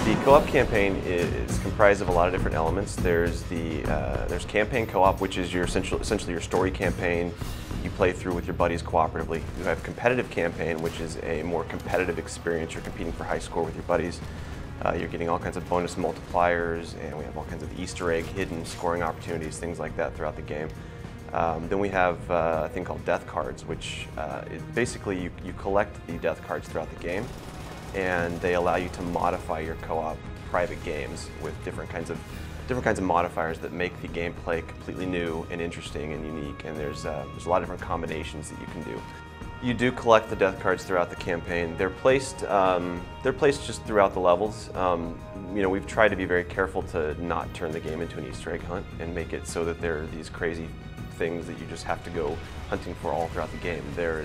The co-op campaign is comprised of a lot of different elements. There's campaign co-op, which is your essentially your story campaign you play through with your buddies cooperatively. You have competitive campaign, which is a more competitive experience. You're competing for high score with your buddies. You're getting all kinds of bonus multipliers, and we have all kinds of Easter egg hidden scoring opportunities, things like that throughout the game. Then we have a thing called death cards, which basically you collect the death cards throughout the game, and they allow you to modify your co-op private games with different kinds of modifiers that make the gameplay completely new and interesting and unique. And there's a lot of different combinations that you can do. You do collect the death cards throughout the campaign. They're placed just throughout the levels. You know, we've tried to be very careful to not turn the game into an Easter egg hunt and make it so that there are these crazy things that you just have to go hunting for all throughout the game. They're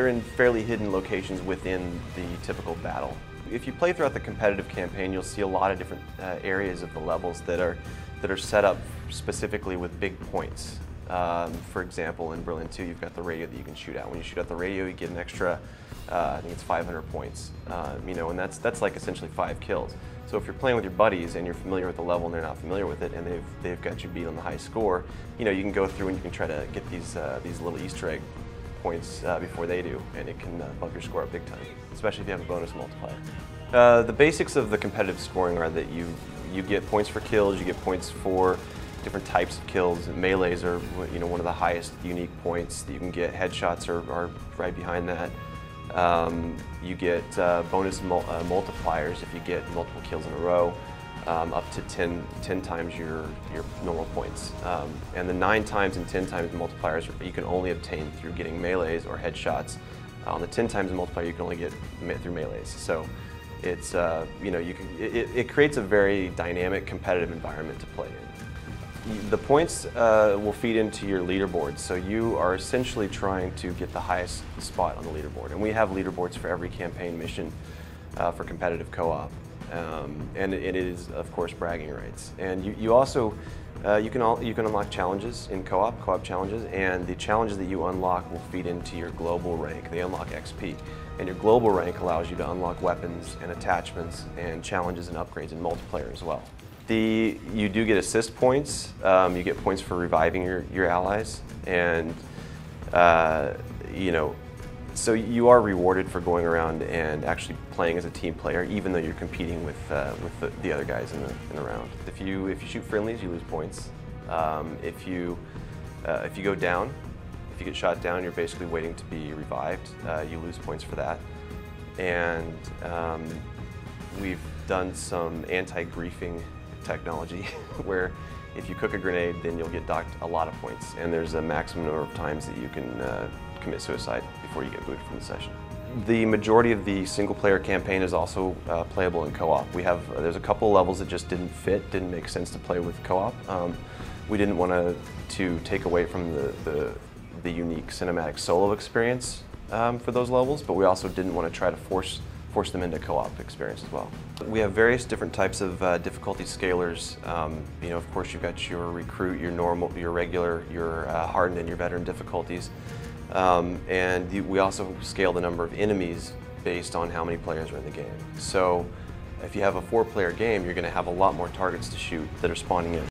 in fairly hidden locations within the typical battle. If you play throughout the competitive campaign, you'll see a lot of different areas of the levels that are set up specifically with big points. For example, in Berlin 2, you've got the radio that you can shoot at. When you shoot at the radio, you get an extra, I think it's 500 points. And that's like essentially 5 kills. So if you're playing with your buddies and you're familiar with the level and they're not familiar with it, and they've got you beat on the high score, you can go through and you can try to get these little Easter egg points before they do, and it can bump your score up big time, especially if you have a bonus multiplier. The basics of the competitive scoring are that you get points for kills, you get points for different types of kills. Melees are one of the highest unique points that you can get. Headshots are right behind that. You get bonus multipliers if you get multiple kills in a row, up to 10 times your normal points. And the 9 times and 10 times multipliers you can only obtain through getting melees or headshots. On the 10 times multiplier you can only get through melees. So it's it creates a very dynamic, competitive environment to play in. The points will feed into your leaderboards, so you are essentially trying to get the highest spot on the leaderboard. And we have leaderboards for every campaign mission for competitive co-op. And it is, of course, bragging rights. And you also you can unlock challenges in co-op challenges, and the challenges that you unlock will feed into your global rank. They unlock XP, and your global rank allows you to unlock weapons and attachments and challenges and upgrades in multiplayer as well. You do get assist points. You get points for reviving your allies, and so you are rewarded for going around and actually playing as a team player, even though you're competing with the other guys in the round. If you shoot friendlies, you lose points. If you go down, if you get shot down, you're basically waiting to be revived. You lose points for that. And we've done some anti-griefing technology where if you cook a grenade, then you'll get docked a lot of points, and there's a maximum number of times that you can commit suicide before you get booted from the session. The majority of the single-player campaign is also playable in co-op. There's a couple levels that just didn't make sense to play with co-op. We didn't want to take away from the unique cinematic solo experience for those levels, but we also didn't want to try to force them into co-op experience as well. We have various different types of difficulty scalars. Of course, you've got your recruit, your normal, your regular, your hardened, and your veteran difficulties. We also scale the number of enemies based on how many players are in the game. So if you have a 4-player game, you're going to have a lot more targets to shoot that are spawning in.